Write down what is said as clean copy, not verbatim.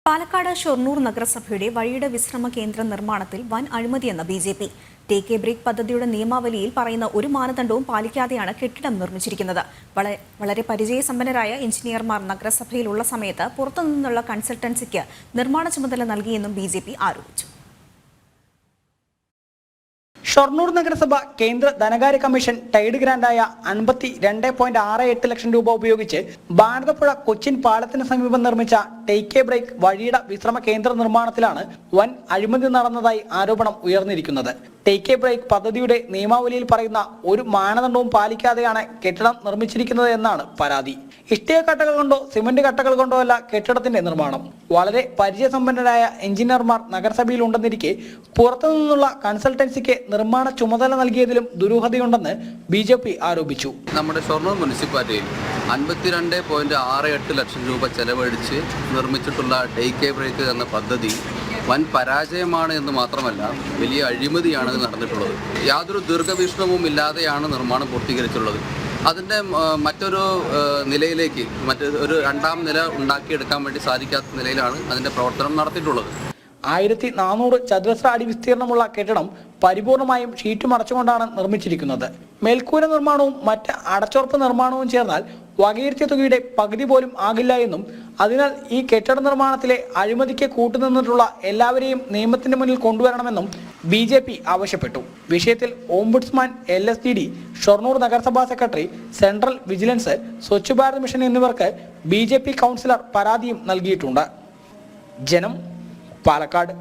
പാലക്കാട് ഷൊർണൂർ നഗരസഭയുടെ വഴിയുടെ വിശ്രമ കേന്ദ്ര നിർമ്മാണത്തിൽ വൻ അഴിമതിയെന്ന ബിജെപി. ടേക്ക് എ ബ്രേക്ക് പദ്ധതിയുടെ നിയമാവലിയിൽ പറയുന്ന ഒരു മാനദണ്ഡവും പാലിക്കാതെയാണ് കെട്ടിടം നിർമ്മിച്ചിരിക്കുന്നത്. വളരെ പരിചയസമ്പന്നരായ എഞ്ചിനീയർമാർ നഗരസഭയിലുള്ള സമയത്ത് പുറത്തുനിന്നുള്ള കൺസൾട്ടൻസിക്ക് നിർമ്മാണ ചുമതല നൽകിയെന്നും ബിജെപി ആരോപിച്ചു. ഷൊർണൂർ നഗരസഭ കേന്ദ്ര ധനകാര്യ കമ്മീഷൻ ടൈഡ് ഗ്രാന്റായ 52.68 ലക്ഷം രൂപ ഉപയോഗിച്ച് ഭാരതപ്പുഴ കൊച്ചിൻ പാലത്തിന് സമീപം നിർമ്മിച്ച ടേക്ക് എ ബ്രേക്ക് വഴിയുടെ വിശ്രമ കേന്ദ്ര നിർമ്മാണത്തിലാണ് വൻ അഴിമതി നടന്നതായി ആരോപണം ഉയർന്നിരിക്കുന്നത്. ടേക്ക് എ ബ്രേക്ക് പദ്ധതിയുടെ നിയമാവലിയിൽ പറയുന്ന ഒരു മാനദണ്ഡവും പാലിക്കാതെയാണ് കെട്ടിടം നിർമ്മിച്ചിരിക്കുന്നത് എന്നാണ് പരാതി. ഇഷ്ടിക കട്ടകൾ കൊണ്ടോ സിമന്റ് കട്ടകൾ കൊണ്ടോ അല്ല കെട്ടിടത്തിന്റെ നിർമ്മാണം. വളരെ പരിചയസമ്പന്നരായ എഞ്ചിനീയർമാർ നഗരസഭയിൽ ഉണ്ടെന്നിരിക്കെ പുറത്തുനിന്നുള്ള കൺസൾട്ടൻസിക്ക് നിർമ്മാണ ചുമതല നൽകിയതിലും ദുരൂഹതയുണ്ടെന്ന് ബിജെപി ആരോപിച്ചു. നമ്മുടെ ഷൊർണൂർ മുനിസിപ്പാലിറ്റിയിൽ 52.68 ലക്ഷം രൂപ ചെലവഴിച്ച് നിർമ്മിച്ചിട്ടുള്ള ടേക്ക് എ ബ്രേക്ക് എന്ന പദ്ധതി വൻ പരാജയമാണ് എന്ന് മാത്രമല്ല വലിയ അഴിമതിയാണ് നടന്നിട്ടുള്ളത്. യാതൊരു ദീർഘവീക്ഷണവും ഇല്ലാതെയാണ് നിർമ്മാണം പൂർത്തീകരിച്ചിട്ടുള്ളത്. അതിൻ്റെ മറ്റൊരു നിലയിലേക്ക് ഒരു രണ്ടാം നില ഉണ്ടാക്കിയെടുക്കാൻ വേണ്ടി സാധിക്കാത്ത നിലയിലാണ് അതിൻ്റെ പ്രവർത്തനം നടത്തിയിട്ടുള്ളത്. 1400 ചതുരശ്ര അടി വിസ്തീർണമുള്ള കെട്ടിടം പരിപൂർണമായും ഷീറ്റ് മറച്ചുകൊണ്ടാണ് നിർമ്മിച്ചിരിക്കുന്നത്. മേൽക്കൂര നിർമ്മാണവും മറ്റ് അടച്ചുറപ്പ് നിർമ്മാണവും ചേർന്നാൽ വകയിരുത്തിയ തുകയുടെ പകുതി പോലും ആകില്ല എന്നും അതിനാൽ ഈ കെട്ടിട നിർമ്മാണത്തിലെ അഴിമതിക്ക് കൂട്ടുനിന്നിട്ടുള്ള എല്ലാവരെയും നിയമത്തിന്റെ മുന്നിൽ കൊണ്ടുവരണമെന്നും ബിജെപി ആവശ്യപ്പെട്ടു. വിഷയത്തിൽ ഓംബുഡ്സ്മാൻ, LSTD, ഷൊർണൂർ നഗരസഭാ secretary, central vigilance, Swachh Bharat mission എന്നിവർക്ക് ബിജെപി കൗൺസിലർ പരാതിയും നൽകിയിട്ടുണ്ട്. ജനം, പാലക്കാട്.